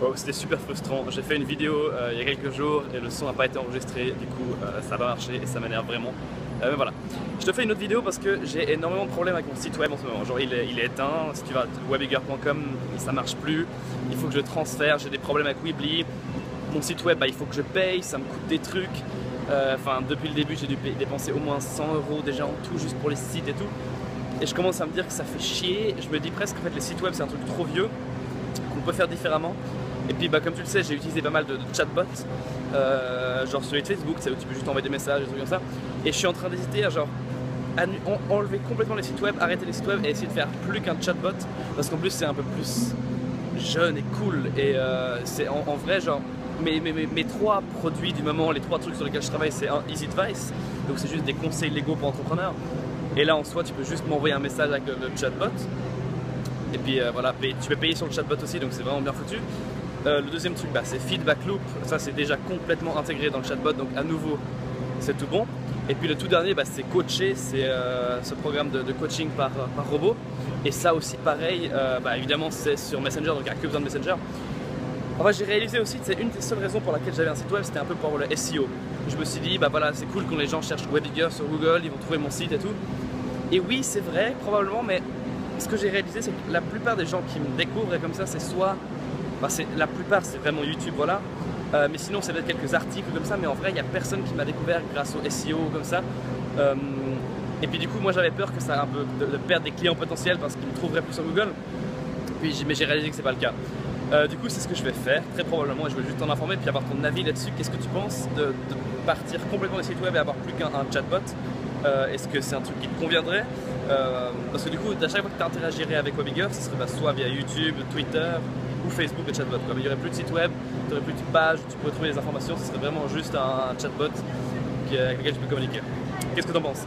Wow, c'était super frustrant. J'ai fait une vidéo il y a quelques jours et le son n'a pas été enregistré, du coup ça n'a pas marché et ça m'énerve vraiment. Mais voilà. Je te fais une autre vidéo parce que j'ai énormément de problèmes avec mon site web en ce moment. Genre il est éteint, si tu vas à webigger.com ça marche plus, il faut que je le transfère, j'ai des problèmes avec Weebly. Mon site web il faut que je paye, ça me coûte des trucs. Enfin depuis le début j'ai dû dépenser au moins 100 € déjà en tout juste pour les sites et tout. Et je commence à me dire que ça fait chier, je me dis presque en fait les sites web c'est un truc trop vieux qu'on peut faire différemment. Et puis comme tu le sais, j'ai utilisé pas mal de chatbots, genre sur Facebook, où tu peux juste envoyer des messages, des trucs comme ça. Et je suis en train d'hésiter à genre enlever complètement les sites web, arrêter les sites web et essayer de faire plus qu'un chatbot. Parce qu'en plus c'est un peu plus jeune et cool. Et c'est en vrai genre mes trois produits du moment, les trois trucs sur lesquels je travaille, c'est un Easy Advice. Donc c'est juste des conseils légaux pour entrepreneurs. Et là en soi tu peux juste m'envoyer un message avec le chatbot. Et puis voilà, tu peux payer sur le chatbot aussi, donc c'est vraiment bien foutu. Le deuxième truc, c'est Feedback Loop, ça c'est déjà complètement intégré dans le chatbot, donc à nouveau c'est tout bon. Et puis le tout dernier, c'est Coacher, c'est ce programme de coaching par robot. Et ça aussi pareil, évidemment c'est sur Messenger, donc il n'y a que besoin de Messenger. Enfin, j'ai réalisé aussi que c'est une des seules raisons pour laquelle j'avais un site web, c'était un peu pour le SEO. Je me suis dit, voilà, c'est cool quand les gens cherchent Webigger sur Google, ils vont trouver mon site et tout. Et oui, c'est vrai, probablement, mais ce que j'ai réalisé, c'est que la plupart des gens qui me découvrent comme ça, c'est soit... la plupart c'est vraiment YouTube, voilà. Mais sinon c'est peut-être quelques articles comme ça, mais en vrai il n'y a personne qui m'a découvert grâce au SEO comme ça. Et puis du coup moi j'avais peur que ça un peu de perdre des clients potentiels parce qu'ils me trouveraient plus sur Google. Mais j'ai réalisé que c'est pas le cas. Du coup c'est ce que je vais faire, très probablement, et je vais juste t'en informer puis avoir ton avis là-dessus. Qu'est-ce que tu penses de partir complètement des sites web et avoir plus qu'un chatbot? Est-ce que c'est un truc qui te conviendrait? Parce que du coup à chaque fois que tu interagirais avec Webigger, ce serait soit via YouTube, Twitter ou Facebook, le chatbot. Il n'y aurait plus de site web, tu n'aurais plus de page où tu pourrais trouver les informations, ce serait vraiment juste un chatbot avec lequel tu peux communiquer. Qu'est-ce que tu en penses?